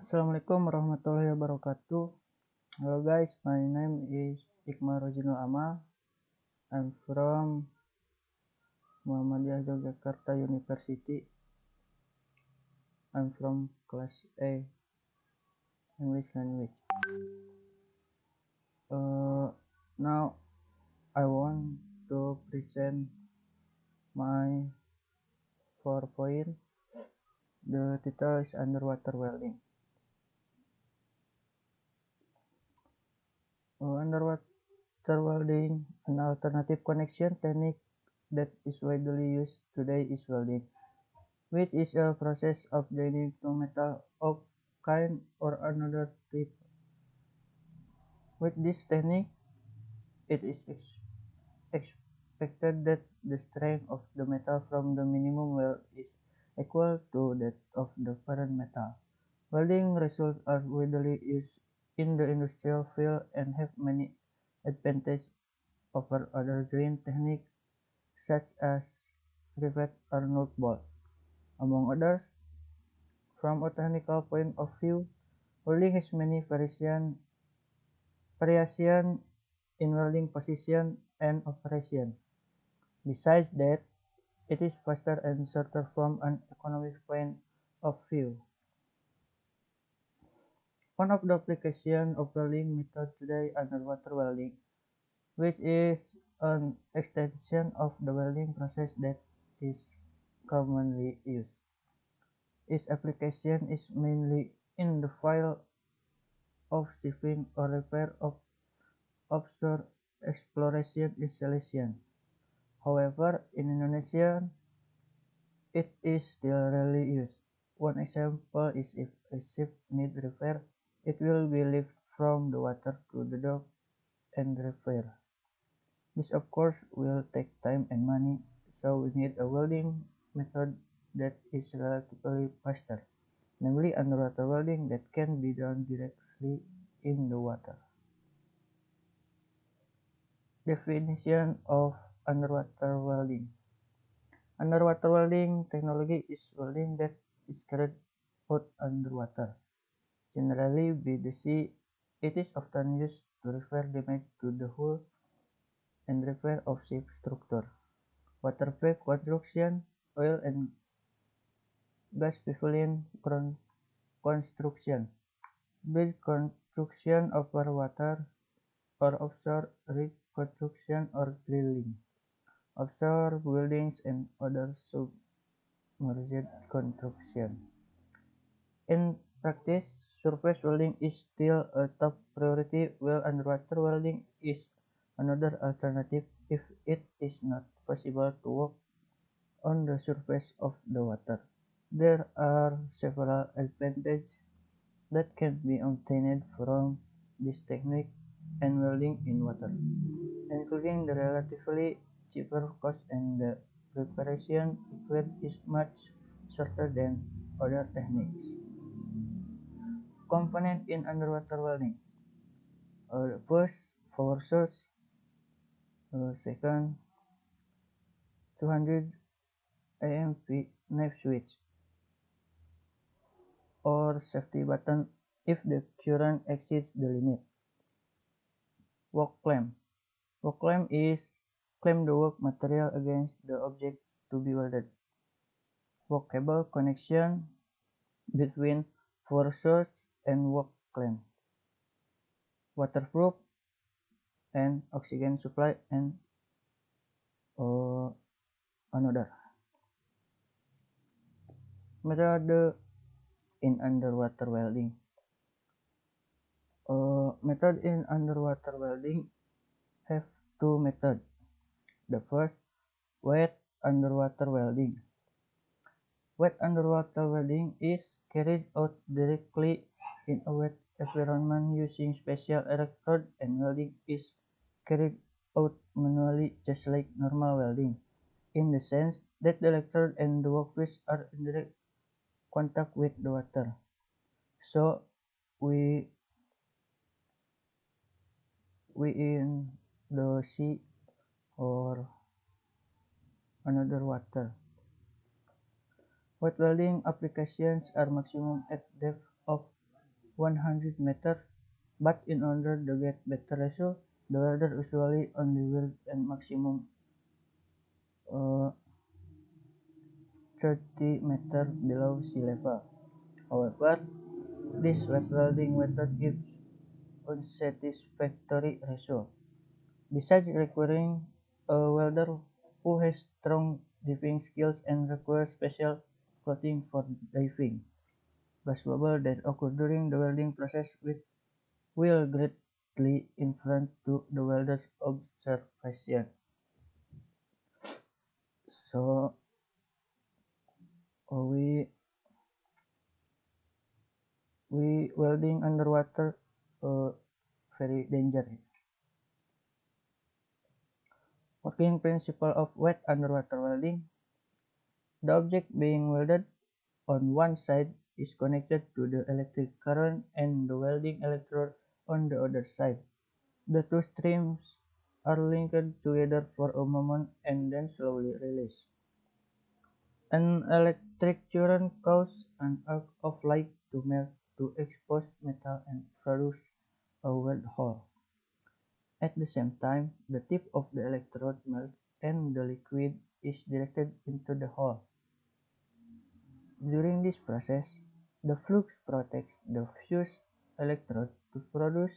Assalamualaikum warahmatullahi wabarakatuh. Hello guys, my name is Ikmal Rozinul Amal. I'm from Muhammadiyah Yogyakarta University. I'm from class A English language. Now I want to present my PowerPoint. The title is Underwater Welding. Underwater welding, an alternative connection technique that is widely used today, is welding, which is a process of joining two metal of kind or another type. With this technique, it is expected that the strength of the metal from the minimum weld is equal to that of the parent metal. Welding results are widely used in the industrial field and have many advantages over other joint techniques such as rivet or nut bolt. Among others, from a technical point of view, welding has many variations in welding position and operation. Besides that, it is faster and shorter from an economic point of view. One of the applications of welding method today, underwater welding, which is an extension of the welding process that is commonly used. Its application is mainly in the field of shipping or repair of offshore exploration installation. However, in Indonesia, it is still rarely used. One example is if a ship needs repair, it will be lifted from the water to the dock and repaired. This of course will take time and money, so we need a welding method that is relatively faster, namely underwater welding that can be done directly in the water. Definition of underwater welding. Underwater welding technology is welding that is carried out underwater, generally by the sea. It is often used to repair damage to the hull and repair of ship structure, water-based construction, oil and gas pipeline construction, bridge construction over water, or offshore rig construction or drilling, offshore buildings and other submerged construction. In practice, surface welding is still a top priority, while underwater welding is another alternative if it is not possible to work on the surface of the water. There are several advantages that can be obtained from this technique and welding in water, including the relatively cheaper cost and the preparation period is much shorter than other techniques. Component in underwater welding. First, power source. Second, 200 AMP knife switch or safety button if the current exceeds the limit. Work clamp. Work clamp is clamp the work material against the object to be welded. Work cable connection between power source and work clamp. Waterproof and oxygen supply and another. Method in underwater welding. Method in underwater welding have two methods. The first, wet underwater welding. Wet underwater welding is carried out directly in a wet environment using special electrode, and welding is carried out manually just like normal welding, in the sense that the electrode and the workpiece are in direct contact with the water. So we in the sea or another water. Wet welding applications are maximum at depth of 100 meters, but in order to get better ratio, the welder usually only weld at maximum 30 meters below sea level. However, this wet welding method gives unsatisfactory ratio. Besides requiring a welder who has strong diving skills and requires special clothing for diving, gas bubbles that occur during the welding process will greatly influence to the welder's observation. So we welding underwater very dangerous. Working principle of wet underwater welding: the object being welded on one side is connected to the electric current and the welding electrode on the other side. The two streams are linked together for a moment and then slowly released. An electric current causes an arc of light to melt to exposed metal and produce a weld hole. At the same time, the tip of the electrode melts and the liquid is directed into the hole. During this process, the flux protects the fused electrode to produce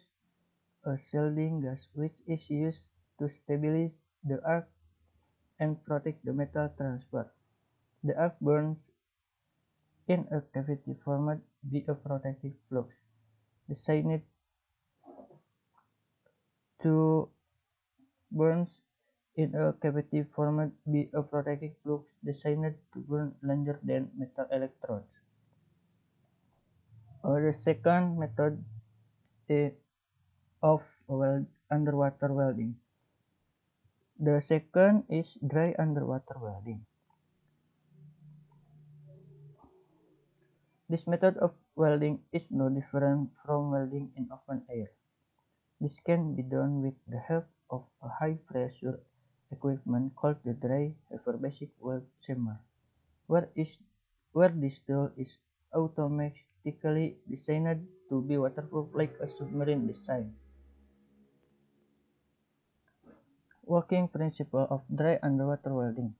a shielding gas which is used to stabilize the arc and protect the metal transfer. The arc burns in a cavity formed by a protective flux designed to burns in a cavity formed by a protective flux designed to burn longer than metal electrodes. The second method of underwater welding. The second is dry underwater welding. This method of welding is no different from welding in open air. This can be done with the help of a high pressure equipment called the dry hyperbasic weld chamber, where, is, where this tool is automatically designed to be waterproof like a submarine design. Working principle of dry underwater welding.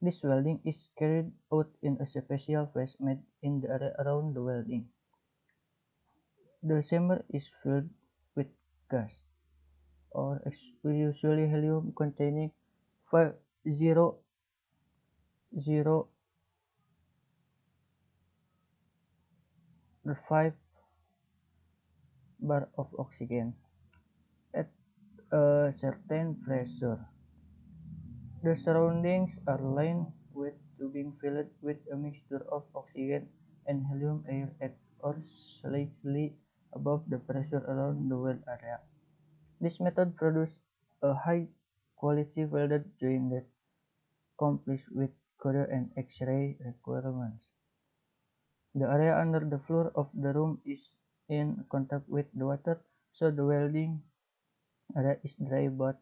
This welding is carried out in a special phase made in the area around the welding. The chamber is filled with gas, or usually helium containing 5 bar of oxygen at a certain pressure. The surroundings are lined with tubing filled with a mixture of oxygen and helium air at or slightly above the pressure around the weld area. This method produces a high quality welded joint that complies with code and X-ray requirements. The area under the floor of the room is in contact with the water, so the welding area is dry, but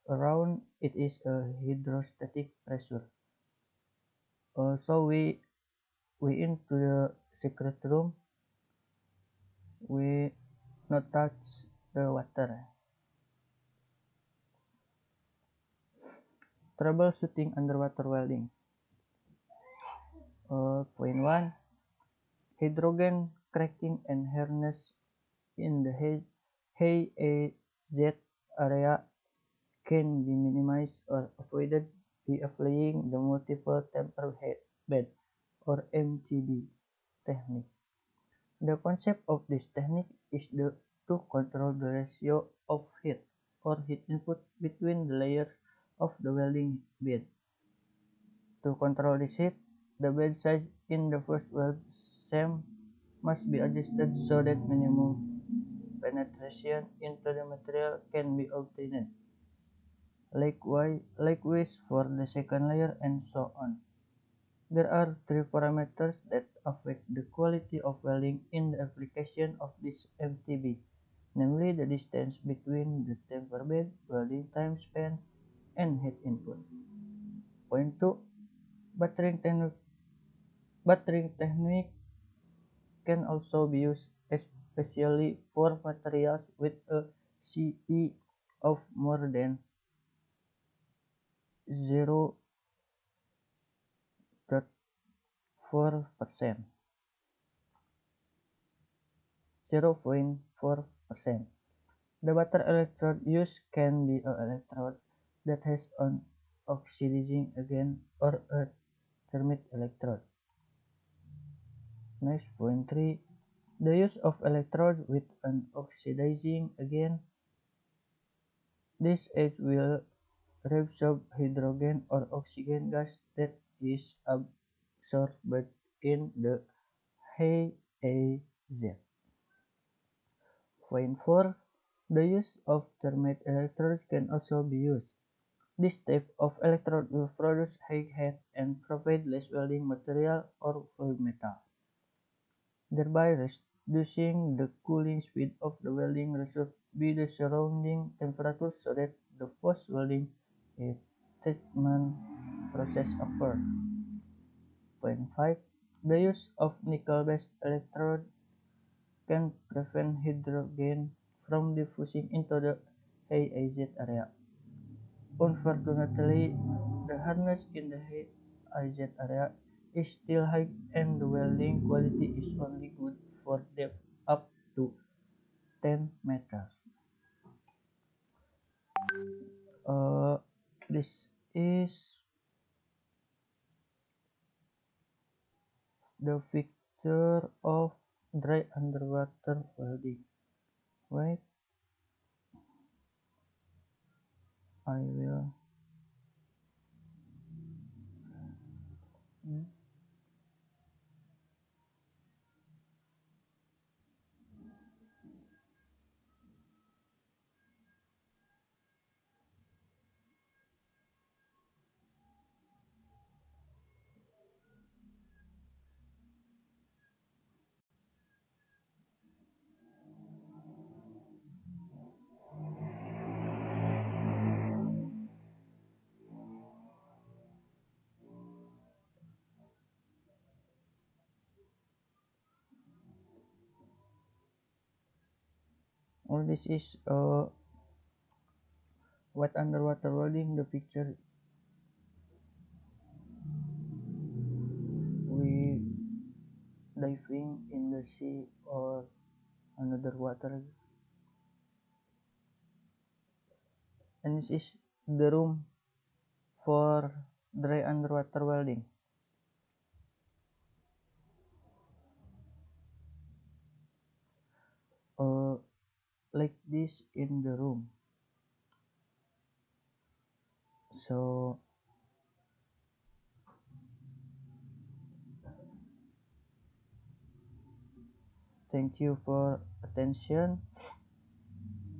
around it is a hydrostatic pressure. So we into the secret room. We not touch the water. Troubleshooting underwater welding. Point 1. Hydrogen cracking and harness in the HAZ area can be minimized or avoided by applying the multiple temper bed or MTB technique. The concept of this technique is to control the ratio of heat or heat input between the layers of the welding bed. To control this heat, the bed size in the first weld seam must be adjusted so that minimum penetration into the material can be obtained. Likewise for the second layer and so on. There are three parameters that affect the quality of welding in the application of this MTB, namely the distance between the temper bed, welding time span, and heat input. Point 2. Buttering Buttering technique can also be used especially for materials with a CE of more than 0.4%. 0.4%. The butter electrode used can be an electrode that has an oxidizing agent or a thermite electrode. Next, point 3. The use of electrode with an oxidizing agent. This edge will reabsorb hydrogen or oxygen gas that is absorbed in the HAZ. Point 4. The use of thermite electrodes can also be used. This type of electrode will produce high heat and provide less welding material or full metal, thereby reducing the cooling speed of the welding resolved by the surrounding temperature so that the post-welding treatment process occurs. Point 5. The use of nickel-based electrode can prevent hydrogen from diffusing into the HAZ area. Unfortunately, the hardness in the HAZ area is still high and the welding quality is only good for depth up to 10 meters. This is the picture of dry underwater welding. Wait, I will. All this is what underwater welding. The picture we diving in the sea or another water, and this is the room for dry underwater welding. Uh, like this in the room. So thank you for attention.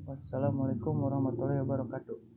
Wassalamualaikum warahmatullahi wabarakatuh.